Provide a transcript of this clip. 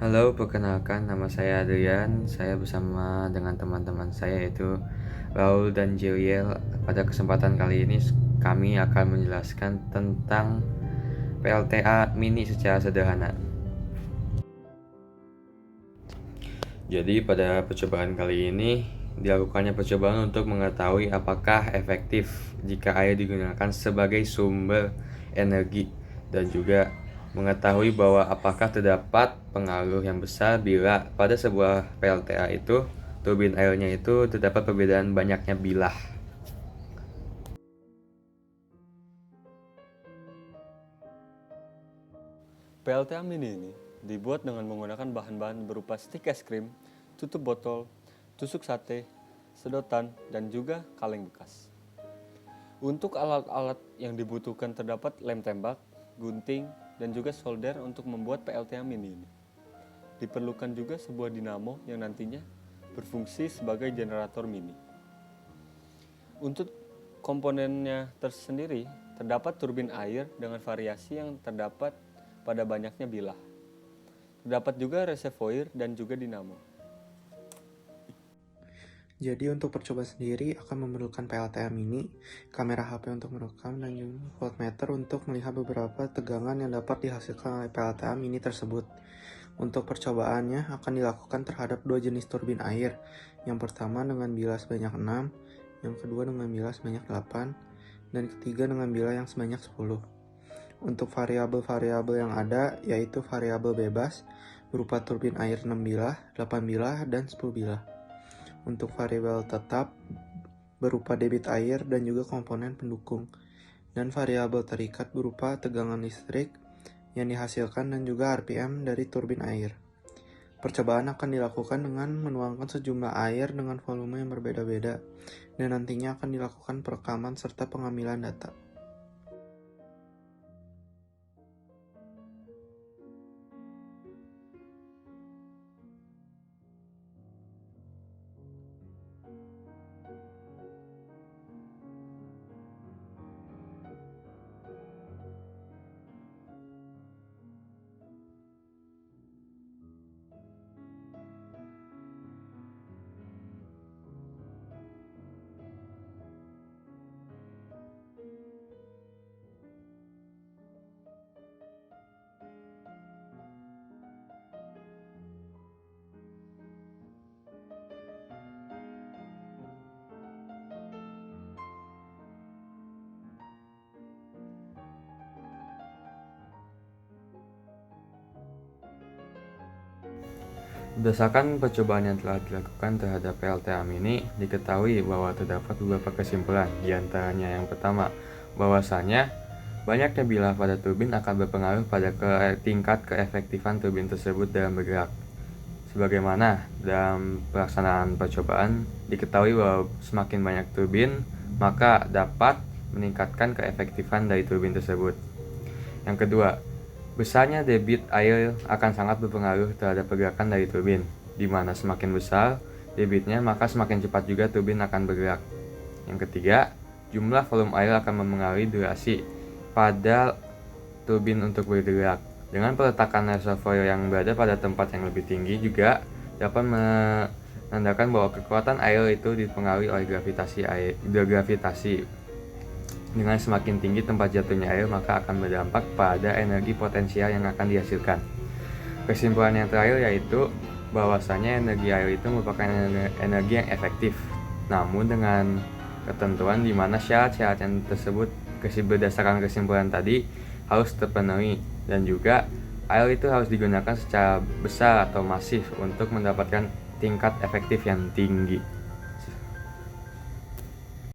Halo, perkenalkan nama saya Adrian. Saya bersama dengan teman-teman saya yaitu Raul dan Jeriel. Pada kesempatan kali ini kami akan menjelaskan tentang PLTA mini secara sederhana. Jadi pada percobaan kali ini dilakukannya percobaan untuk mengetahui apakah efektif jika air digunakan sebagai sumber energi dan juga mengetahui bahwa apakah terdapat pengaruh yang besar bila pada sebuah PLTA itu turbin airnya itu terdapat perbedaan banyaknya bilah. PLTA Mini ini dibuat dengan menggunakan bahan-bahan berupa stik es krim, tutup botol, tusuk sate, sedotan, dan juga kaleng bekas. Untuk alat-alat yang dibutuhkan terdapat lem tembak, gunting, dan juga solder untuk membuat PLTA Mini ini. Diperlukan juga sebuah dinamo yang nantinya berfungsi sebagai generator mini. Untuk komponennya tersendiri, terdapat turbin air dengan variasi yang terdapat pada banyaknya bilah. Terdapat juga reservoir dan juga dinamo. Jadi untuk percobaan sendiri akan memerlukan PLTM mini, kamera HP untuk merekam, dan juga voltmeter untuk melihat beberapa tegangan yang dapat dihasilkan oleh PLTM mini tersebut. Untuk percobaannya akan dilakukan terhadap dua jenis turbin air. Yang pertama dengan bilah sebanyak 6, yang kedua dengan bilah sebanyak 8, dan ketiga dengan bilah yang sebanyak 10. Untuk variabel-variabel yang ada yaitu variabel bebas berupa turbin air 6 bilah, 8 bilah, dan 10 bilah. Untuk variabel tetap berupa debit air dan juga komponen pendukung, dan variabel terikat berupa tegangan listrik yang dihasilkan dan juga RPM dari turbin air. Percobaan akan dilakukan dengan menuangkan sejumlah air dengan volume yang berbeda-beda, dan nantinya akan dilakukan perekaman serta pengambilan data. Berdasarkan percobaan yang telah dilakukan terhadap PLTA mini, diketahui bahwa terdapat beberapa kesimpulan, di antaranya yang pertama, bahwasanya banyaknya bilah pada turbin akan berpengaruh pada tingkat keefektifan turbin tersebut dalam bergerak. Sebagaimana dalam pelaksanaan percobaan, diketahui bahwa semakin banyak turbin, maka dapat meningkatkan keefektifan dari turbin tersebut. Yang kedua, besarnya debit air akan sangat berpengaruh terhadap pergerakan dari turbin, di mana semakin besar debitnya maka semakin cepat juga turbin akan bergerak. Yang ketiga, jumlah volume air akan memengaruhi durasi pada turbin untuk bergerak. Dengan peletakan reservoir yang berada pada tempat yang lebih tinggi juga dapat menandakan bahwa kekuatan air itu dipengaruhi oleh gravitasi air. Dengan semakin tinggi tempat jatuhnya air, maka akan berdampak pada energi potensial yang akan dihasilkan. Kesimpulan yang terakhir yaitu bahwasanya energi air itu merupakan energi yang efektif, namun dengan ketentuan di mana syarat-syarat yang tersebut berdasarkan kesimpulan tadi harus terpenuhi, dan juga air itu harus digunakan secara besar atau masif untuk mendapatkan tingkat efektif yang tinggi.